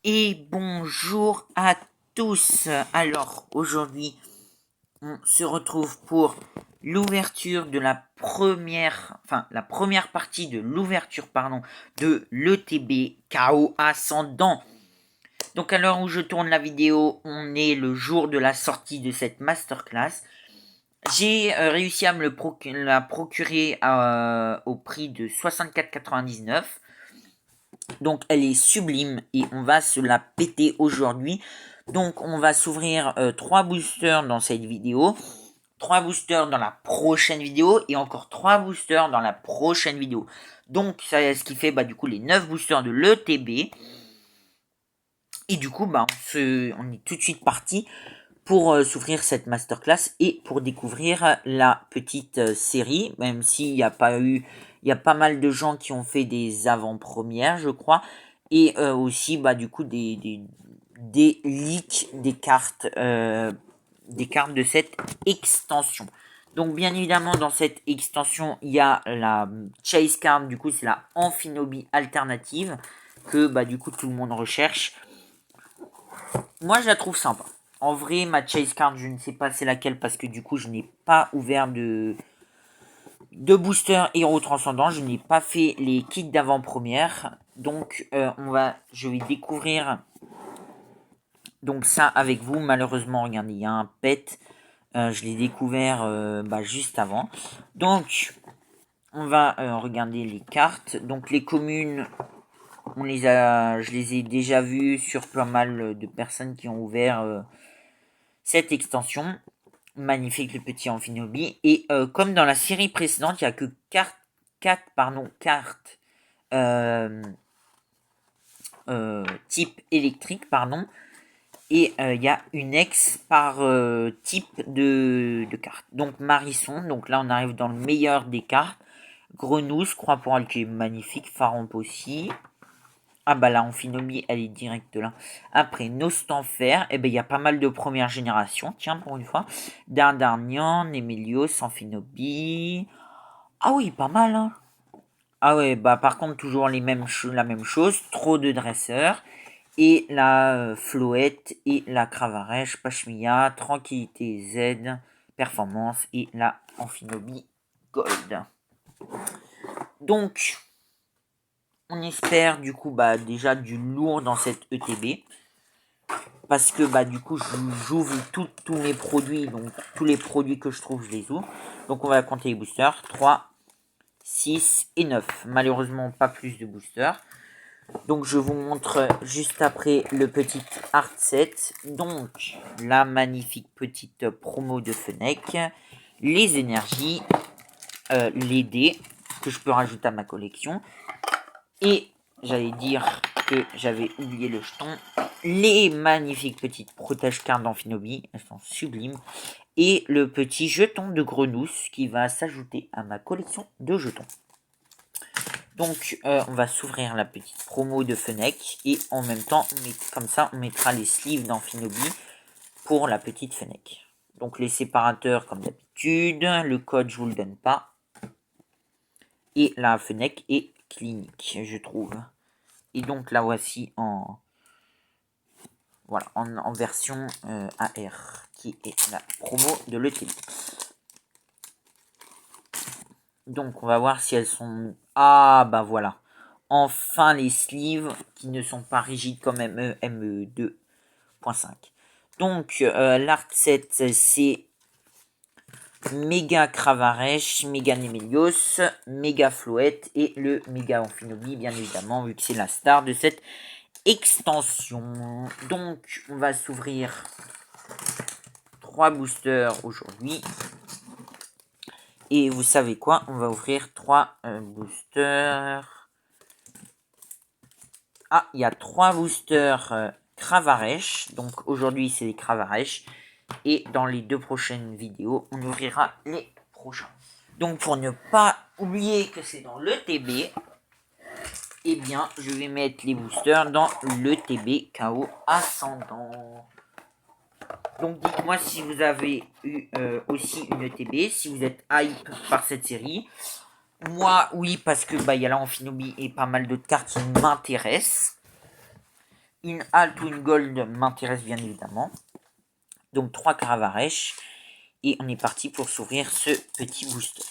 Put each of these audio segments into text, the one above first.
Et bonjour à tous. Alors aujourd'hui, on se retrouve pour l'ouverture de la première partie de l'ouverture, de l'ETB KO Ascendant. Donc à l'heure où je tourne la vidéo, on est le jour de la sortie de cette masterclass. J'ai réussi à me la procurer au prix de 64,99. Donc elle est sublime et on va se la péter aujourd'hui. Donc on va s'ouvrir 3 boosters dans cette vidéo, 3 boosters dans la prochaine vidéo et encore 3 boosters dans la prochaine vidéo. Donc ça, ce qui fait du coup les 9 boosters de l'ETB. Et du coup on est tout de suite parti pour s'ouvrir cette masterclass et pour découvrir la petite série, même s'il n'y a pas eu, il y a pas mal de gens qui ont fait des avant-premières, je crois, et aussi du coup des leaks des cartes de cette extension. Donc bien évidemment dans cette extension il y a la chase card, du coup c'est la Amphinobi alternative que du coup tout le monde recherche. Moi je la trouve sympa. En vrai, ma chase card, je ne sais pas c'est laquelle parce que du coup, je n'ai pas ouvert de booster héros transcendant. Je n'ai pas fait les kits d'avant-première. Donc, je vais découvrir donc ça avec vous. Malheureusement, regardez, il y a un pet. Je l'ai découvert juste avant. Donc, on va regarder les cartes. Donc, les communes, je les ai déjà vues sur pas mal de personnes qui ont ouvert cette extension. Magnifique le petit Amphinobi. Et comme dans la série précédente, il n'y a que 4 cartes type électrique, et il y a une ex par type de carte. Donc Marisson, donc là on arrive dans le meilleur des cartes. Grenousse, Croix pour elle qui est magnifique, Pharamp aussi. Ah la Amphinobi, elle est directe là. Après, Nostanfer, il y a pas mal de première génération, tiens, pour une fois. Dardarnian, Nemelios, Amphinobi. Ah oui, pas mal, hein. Ah ouais, par contre, toujours la même chose. Trop de dresseurs. Et la Floette et la Cravarèche, Pachmia, Tranquillité Z, Performance et la Amphinobi Gold. Donc, on espère du coup déjà du lourd dans cette ETB. Parce que du coup j'ouvre tous mes produits. Donc tous les produits que je trouve je les ouvre. Donc on va compter les boosters. 3, 6 et 9. Malheureusement pas plus de boosters. Donc je vous montre juste après le petit art set. Donc la magnifique petite promo de Fennec. Les énergies. Les dés que je peux rajouter à ma collection. Et j'allais dire que j'avais oublié le jeton. Les magnifiques petites protège cartes d'Amphinobi, elles sont sublimes. Et le petit jeton de Grenousse qui va s'ajouter à ma collection de jetons. Donc on va s'ouvrir la petite promo de Fennec. Et en même temps, comme ça, on mettra les sleeves d'Amphinobi pour la petite Fennec. Donc les séparateurs comme d'habitude. Le code je vous le donne pas. Et la Fennec est clinique, je trouve. Et donc la voici en version AR, qui est la promo de l'ETB. Donc on va voir si elles sont... Ah voilà. Enfin les sleeves qui ne sont pas rigides comme ME 2.5. Donc l'art set c'est Méga Cravarèche, Méga Nemelios, Méga Floette et le Méga Amphinobi, bien évidemment, vu que c'est la star de cette extension. Donc, on va s'ouvrir 3 boosters aujourd'hui. Et vous savez quoi? On va ouvrir 3 boosters. Ah, il y a 3 boosters Cravarèche. Donc, aujourd'hui, c'est les Cravarèche. Et dans les 2 prochaines vidéos, on ouvrira les prochains. Donc, pour ne pas oublier que c'est dans l'ETB, eh bien, je vais mettre les boosters dans l'ETB KO Ascendant. Donc, dites-moi si vous avez eu aussi une ETB, si vous êtes hype par cette série. Moi, oui, parce que y a la Amphinobi et pas mal d'autres cartes qui m'intéressent. Une halte ou une gold m'intéresse bien évidemment. Donc 3 Caravarèches. Et on est parti pour s'ouvrir ce petit booster.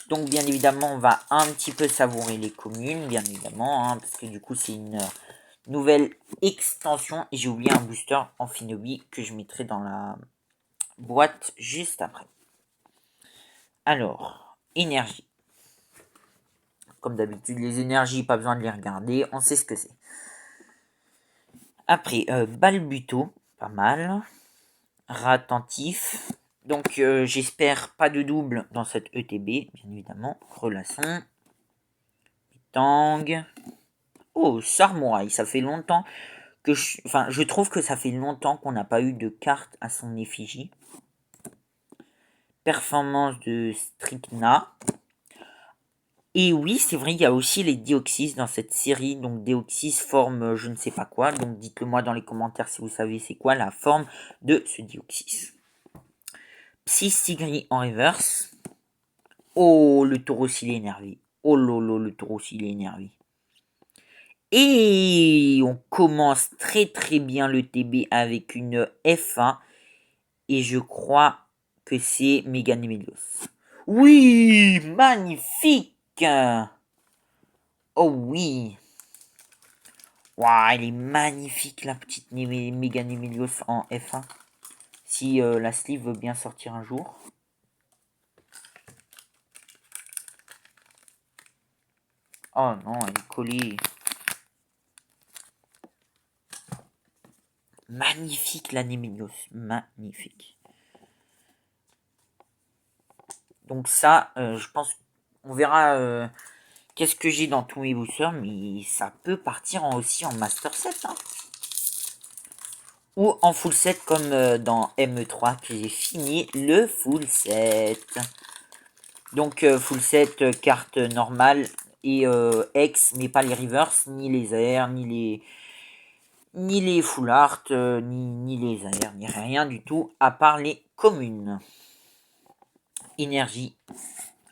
Donc bien évidemment, on va un petit peu savourer les communes, bien évidemment, hein, parce que du coup c'est une nouvelle extension. Et j'ai oublié un booster Amphinobi que je mettrai dans la boîte juste après. Alors, énergie. Comme d'habitude, les énergies, pas besoin de les regarder, on sait ce que c'est. Après, Balbuto, pas mal. Ratentif. Donc j'espère pas de double dans cette ETB, bien évidemment. Relaçon. Tang. Oh, Sarmouraï, ça fait longtemps que je trouve que ça fait longtemps qu'on n'a pas eu de carte à son effigie. Performance de Stricna. Et oui, c'est vrai, il y a aussi les Deoxys dans cette série. Donc Deoxys forme je ne sais pas quoi. Donc dites-le moi dans les commentaires si vous savez c'est quoi la forme de ce Deoxys. Psystigris en reverse. Oh, le taureau s'il est énervé. Oh lolo, le taureau s'il est énervé. Et on commence très très bien le TB avec une F1. Et je crois que c'est Meganemelios. Oui, magnifique. Oh oui. Waouh, elle est magnifique la petite Meganemelios en F1. Si la sleeve veut bien sortir un jour. Oh non, elle est collée. Magnifique la Nemelios. Magnifique. Donc ça, je pense, on verra qu'est-ce que j'ai dans tous mes boosters, mais ça peut partir aussi en Master Set. Hein. Ou en full set comme dans ME3 que j'ai fini le full set. Donc full set, carte normale et X, mais pas les reverse, ni les airs, ni les full art, ni les airs, ni rien du tout, à part les communes. Énergie.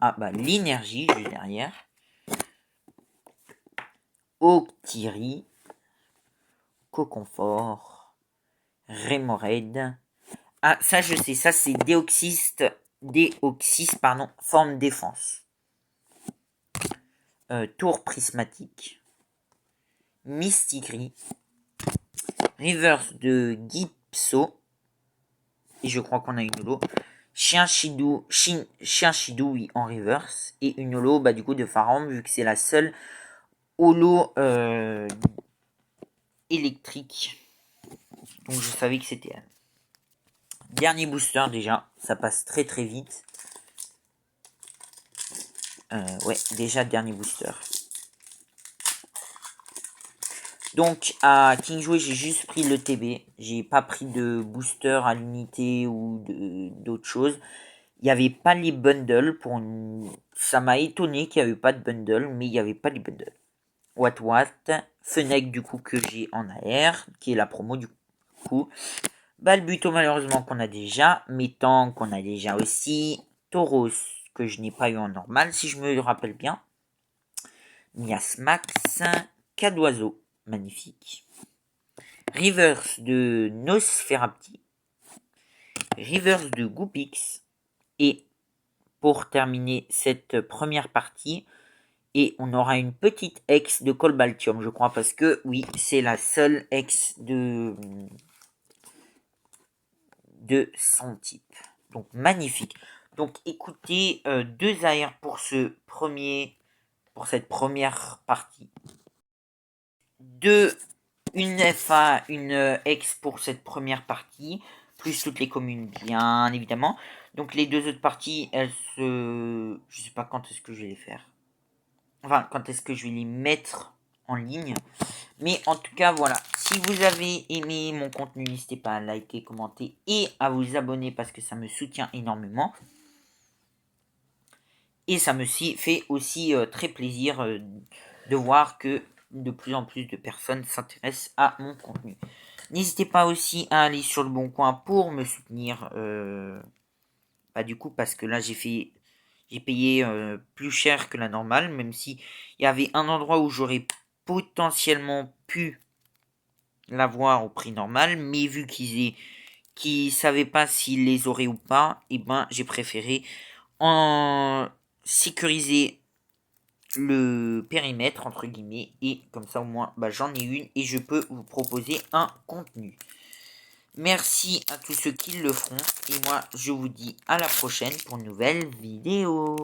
Ah bah l'énergie, juste derrière. Octiri. Coconfort. Rémorade. Ah, ça je sais, ça c'est Deoxys, forme défense. Tour prismatique. Mistigris. Reverse de Gipso. Et je crois qu'on a une holo. Chien Chidou, oui, en reverse. Et une holo, bah, du coup, de Faram, vu que c'est la seule holo électrique. Donc je savais que c'était elle. Dernier booster déjà, ça passe très très vite. Ouais, déjà dernier booster. Donc à King Jouet, j'ai juste pris le TB. J'ai pas pris de booster à l'unité ou d'autres choses. Il n'y avait pas les bundles. Ça m'a étonné qu'il n'y avait pas de bundle, mais il n'y avait pas les bundles. What. Fennec du coup que j'ai en AR, qui est la promo du coup. Balbuto malheureusement qu'on a déjà. Métang qu'on a déjà aussi. Tauros que je n'ai pas eu en normal si je me rappelle bien. Miasmax. Cadoiseau. Magnifique. Reverse de Nosferapti. Reverse de Goopix. Et pour terminer cette première partie, et on aura une petite ex de Colbaltium, je crois, parce que oui, c'est la seule ex de son type. Donc magnifique. Donc écoutez, 2 AR pour cette première partie. Une FA, une ex pour cette première partie, plus toutes les communes, bien évidemment. Donc les 2 autres parties, je sais pas quand est-ce que je vais les faire. Enfin, quand est-ce que je vais les mettre en ligne. Mais en tout cas, voilà. Si vous avez aimé mon contenu, n'hésitez pas à liker, commenter et à vous abonner parce que ça me soutient énormément. Et ça me fait aussi très plaisir de voir que de plus en plus de personnes s'intéressent à mon contenu. N'hésitez pas aussi à aller sur le Bon Coin pour me soutenir. Du coup, parce que là, j'ai payé plus cher que la normale, même si il y avait un endroit où j'aurais potentiellement pu l'avoir au prix normal, mais vu qu'ils savaient pas s'ils les auraient ou pas, et ben j'ai préféré en sécuriser le périmètre entre guillemets, et comme ça au moins j'en ai une et je peux vous proposer un contenu. Merci à tous ceux qui le feront, et moi je vous dis à la prochaine pour une nouvelle vidéo.